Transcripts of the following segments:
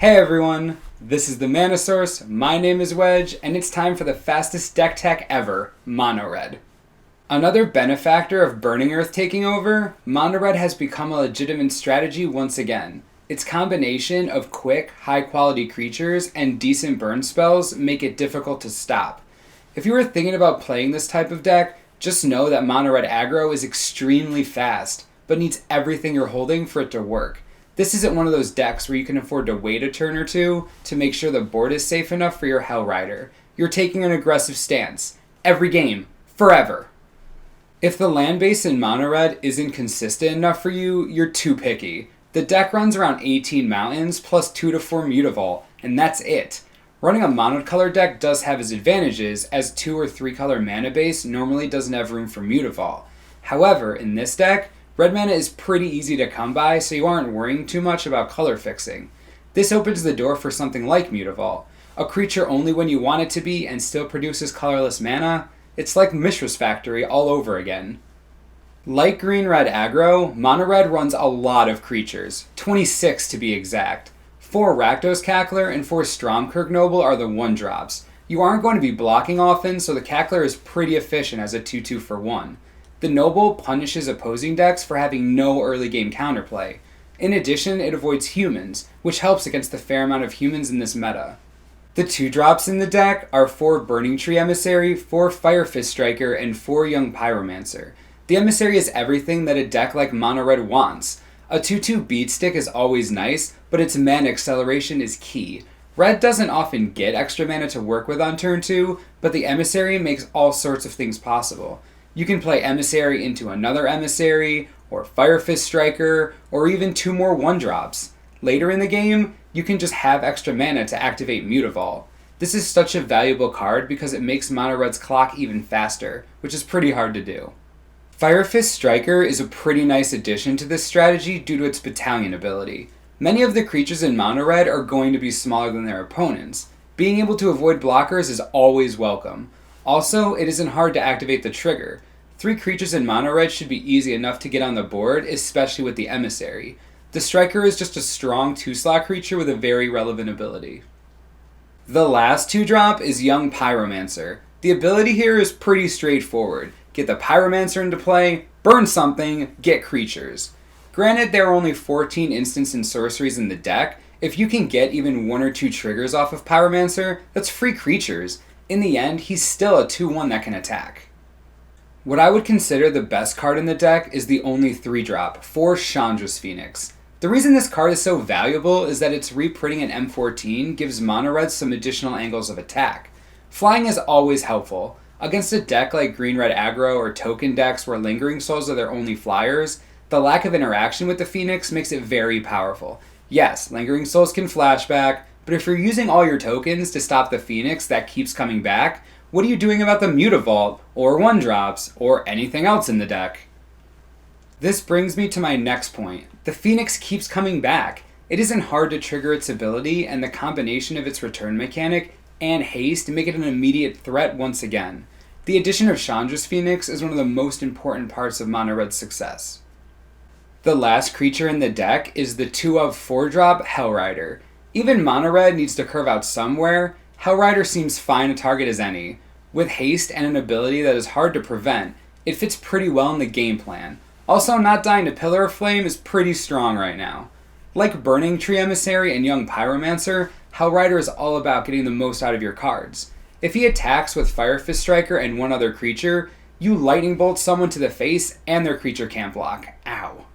Hey everyone, this is the Mana Source, my name is Wedge, and it's time for the fastest deck tech ever, Mono Red. Another benefactor of Burning Earth taking over, Mono Red has become a legitimate strategy once again. Its combination of quick, high-quality creatures and decent burn spells make it difficult to stop. If you were thinking about playing this type of deck, just know that Mono Red aggro is extremely fast, but needs everything you're holding for it to work. This isn't one of those decks where you can afford to wait a turn or two to make sure the board is safe enough for your Hellrider. You're taking an aggressive stance. Every game. Forever. If the land base in Mono Red isn't consistent enough for you, you're too picky. The deck runs around 18 mountains plus 2 to 4 Mutavault, and that's it. Running a monocolor deck does have its advantages, as 2 or 3 color mana base normally doesn't have room for Mutavault. However, in this deck, red mana is pretty easy to come by, so you aren't worrying too much about color fixing. This opens the door for something like Mutavault. A creature only when you want it to be and still produces colorless mana. It's like Mishra's Factory all over again. Like green-red aggro, Mono Red runs a lot of creatures, 26 to be exact. 4 Rakdos Cackler and 4 Stromkirk Noble are the 1-drops. You aren't going to be blocking often, so the Cackler is pretty efficient as a 2-2 for 1. The Noble punishes opposing decks for having no early game counterplay. In addition, it avoids humans, which helps against the fair amount of humans in this meta. The 2-drops in the deck are 4 Burning-Tree Emissary, 4 Firefist Striker, and 4 Young Pyromancer. The Emissary is everything that a deck like Mono Red wants. A 2-2 beat stick is always nice, but its mana acceleration is key. Red doesn't often get extra mana to work with on turn 2, but the Emissary makes all sorts of things possible. You can play Emissary into another Emissary, or Firefist Striker, or even 2 more 1-drops. Later in the game, you can just have extra mana to activate Mutavault. This is such a valuable card because it makes Mono Red's clock even faster, which is pretty hard to do. Firefist Striker is a pretty nice addition to this strategy due to its battalion ability. Many of the creatures in Mono Red are going to be smaller than their opponents. Being able to avoid blockers is always welcome. Also, it isn't hard to activate the trigger. 3 creatures in Mono Red should be easy enough to get on the board, especially with the Emissary. The Striker is just a strong 2-slot creature with a very relevant ability. The last 2-drop is Young Pyromancer. The ability here is pretty straightforward. Get the Pyromancer into play, burn something, get creatures. Granted, there are only 14 instants and sorceries in the deck. If you can get even 1 or 2 triggers off of Pyromancer, that's free creatures. In the end, he's still a 2-1 that can attack. What I would consider the best card in the deck is the only 3-drop, 4 Chandra's Phoenix. The reason this card is so valuable is that its reprinting in M14 gives Mono Red some additional angles of attack. Flying is always helpful. Against a deck like green-red aggro or token decks where Lingering Souls are their only flyers, the lack of interaction with the Phoenix makes it very powerful. Yes, Lingering Souls can flashback, but if you're using all your tokens to stop the Phoenix that keeps coming back, what are you doing about the Mutavault, or 1-drops, or anything else in the deck? This brings me to my next point. The Phoenix keeps coming back. It isn't hard to trigger its ability, and the combination of its return mechanic and haste make it an immediate threat once again. The addition of Chandra's Phoenix is one of the most important parts of Mono Red's success. The last creature in the deck is the 2/4-drop Hellrider. Even Mono Red needs to curve out somewhere. Hellrider seems fine a target as any. With haste and an ability that is hard to prevent, it fits pretty well in the game plan. Also, not dying to Pillar of Flame is pretty strong right now. Like Burning-Tree Emissary and Young Pyromancer, Hellrider is all about getting the most out of your cards. If he attacks with Firefist Striker and 1 other creature, you lightning bolt someone to the face and their creature can't block. Ow.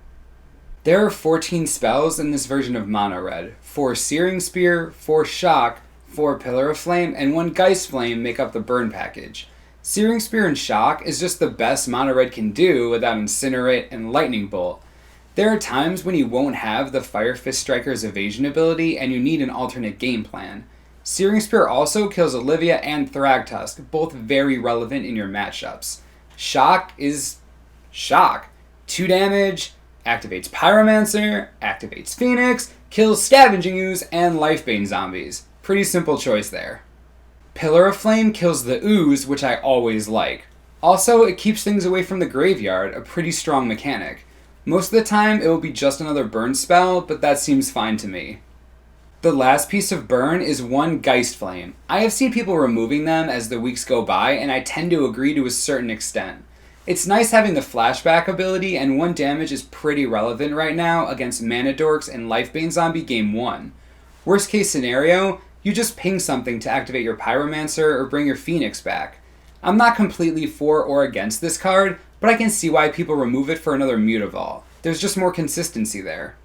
There are 14 spells in this version of Mono Red. 4 Searing Spear, 4 Shock, 4 Pillar of Flame, and 1 Geistflame make up the burn package. Searing Spear and Shock is just the best Mono Red can do without Incinerate and Lightning Bolt. There are times when you won't have the Firefist Striker's evasion ability and you need an alternate game plan. Searing Spear also kills Olivia and Thragtusk, both very relevant in your matchups. Shock is Shock. 2 damage, activates Pyromancer, activates Phoenix, kills Scavenging Ooze, and Lifebane zombies. Pretty simple choice there. Pillar of Flame kills the Ooze, which I always like. Also, it keeps things away from the graveyard, a pretty strong mechanic. Most of the time, it will be just another burn spell, but that seems fine to me. The last piece of burn is one Geistflame. I have seen people removing them as the weeks go by, and I tend to agree to a certain extent. It's nice having the flashback ability, and 1 damage is pretty relevant right now against Mana Dorks and Lifebane Zombie Game 1. Worst case scenario, you just ping something to activate your Pyromancer or bring your Phoenix back. I'm not completely for or against this card, but I can see why people remove it for another Mutavault. There's just more consistency there.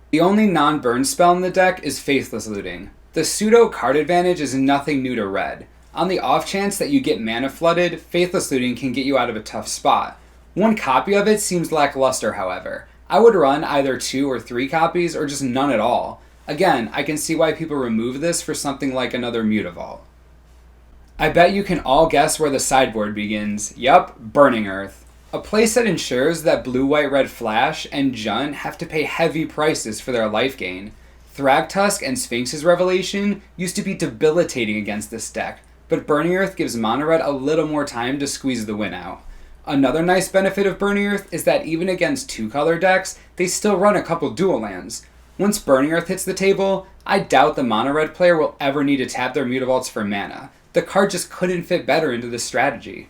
The only non-burn spell in the deck is Faithless Looting. The pseudo card advantage is nothing new to red. On the off chance that you get mana flooded, Faithless Looting can get you out of a tough spot. 1 copy of it seems lackluster, however. I would run either 2 or 3 copies or just none at all. Again, I can see why people remove this for something like another Mutavault. I bet you can all guess where the sideboard begins. Yup, Burning Earth. A place that ensures that Blue, White, Red Flash and Jund have to pay heavy prices for their life gain. Thragtusk and Sphinx's Revelation used to be debilitating against this deck, but Burning Earth gives Mono Red a little more time to squeeze the win out. Another nice benefit of Burning Earth is that even against 2-color decks, they still run a couple dual lands. Once Burning Earth hits the table, I doubt the Mono Red player will ever need to tap their Mutavaults for mana. The card just couldn't fit better into this strategy.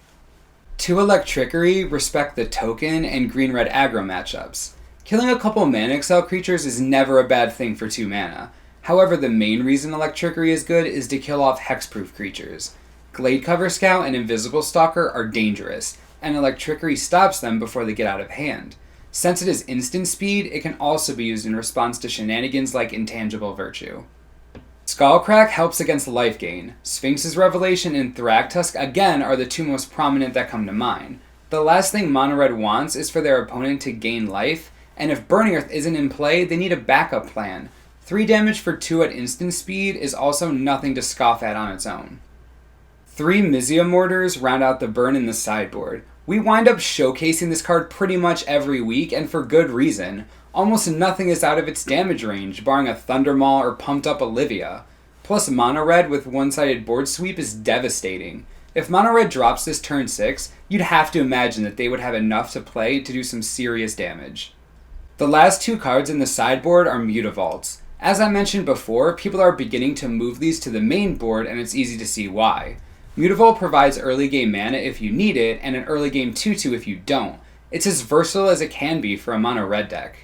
2 Electrickery respect the token and green-red aggro matchups. Killing a couple mana excel creatures is never a bad thing for 2 mana. However, the main reason Electrickery is good is to kill off hexproof creatures. Gladecover Scout and Invisible Stalker are dangerous, and Electrickery stops them before they get out of hand. Since it is instant speed, it can also be used in response to shenanigans like Intangible Virtue. Skullcrack helps against life gain. Sphinx's Revelation and Thragtusk again are the 2 most prominent that come to mind. The last thing Mono Red wants is for their opponent to gain life, and if Burning Earth isn't in play, they need a backup plan. 3 damage for 2 at instant speed is also nothing to scoff at on its own. 3 Mizzium Mortars round out the burn in the sideboard. We wind up showcasing this card pretty much every week, and for good reason. Almost nothing is out of its damage range, barring a Thundermaw or pumped up Olivia. Plus Mono Red with one-sided board sweep is devastating. If Mono Red drops this turn 6, you'd have to imagine that they would have enough to play to do some serious damage. The last 2 cards in the sideboard are Mutavaults. As I mentioned before, people are beginning to move these to the main board, and it's easy to see why. Mutavault provides early game mana if you need it, and an early game 2/2 if you don't. It's as versatile as it can be for a mono red deck.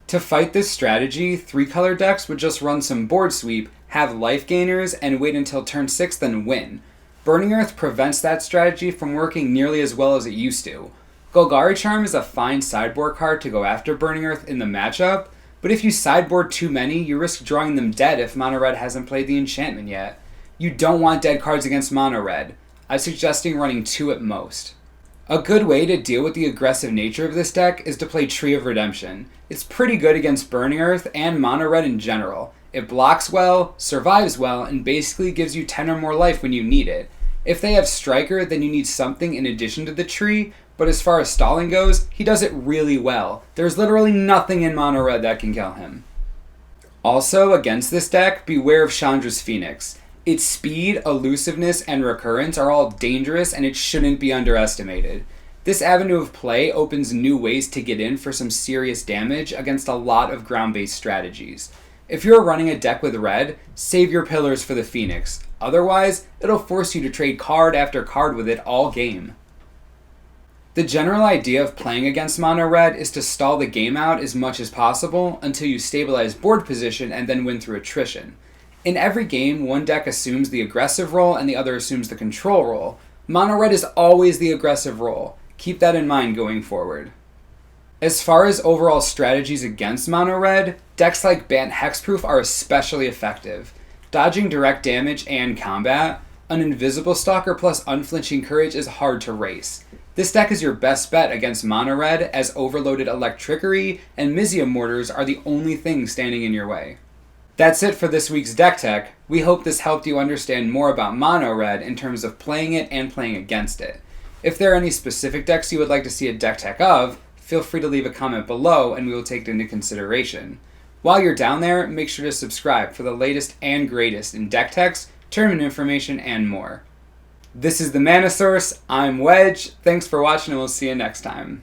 To fight this strategy, 3-color decks would just run some board sweep, have life gainers, and wait until turn 6 then win. Burning Earth prevents that strategy from working nearly as well as it used to. Golgari Charm is a fine sideboard card to go after Burning Earth in the matchup, but if you sideboard too many, you risk drawing them dead if Mono Red hasn't played the enchantment yet. You don't want dead cards against Mono Red. I'm suggesting running 2 at most. A good way to deal with the aggressive nature of this deck is to play Tree of Redemption. It's pretty good against Burning Earth and Mono Red in general. It blocks well, survives well, and basically gives you 10 or more life when you need it. If they have Striker, then you need something in addition to the tree, but as far as stalling goes, he does it really well. There's literally nothing in Mono Red that can kill him. Also, against this deck, beware of Chandra's Phoenix. Its speed, elusiveness, and recurrence are all dangerous, and it shouldn't be underestimated. This avenue of play opens new ways to get in for some serious damage against a lot of ground-based strategies. If you're running a deck with red, save your pillars for the Phoenix. Otherwise, it'll force you to trade card after card with it all game. The general idea of playing against mono red is to stall the game out as much as possible until you stabilize board position and then win through attrition. In every game, one deck assumes the aggressive role and the other assumes the control role. Mono red is always the aggressive role. Keep that in mind going forward. As far as overall strategies against mono red, decks like Bant Hexproof are especially effective. Dodging direct damage and combat, an Invisible Stalker plus Unflinching Courage is hard to race. This deck is your best bet against mono red, as overloaded Electrickery and Mizzium Mortars are the only things standing in your way. That's it for this week's deck tech. We hope this helped you understand more about mono red in terms of playing it and playing against it. If there are any specific decks you would like to see a deck tech of, feel free to leave a comment below and we will take it into consideration. While you're down there, make sure to subscribe for the latest and greatest in deck techs, tournament information, and more. This is the Mana Source. I'm Wedge. Thanks for watching and we'll see you next time.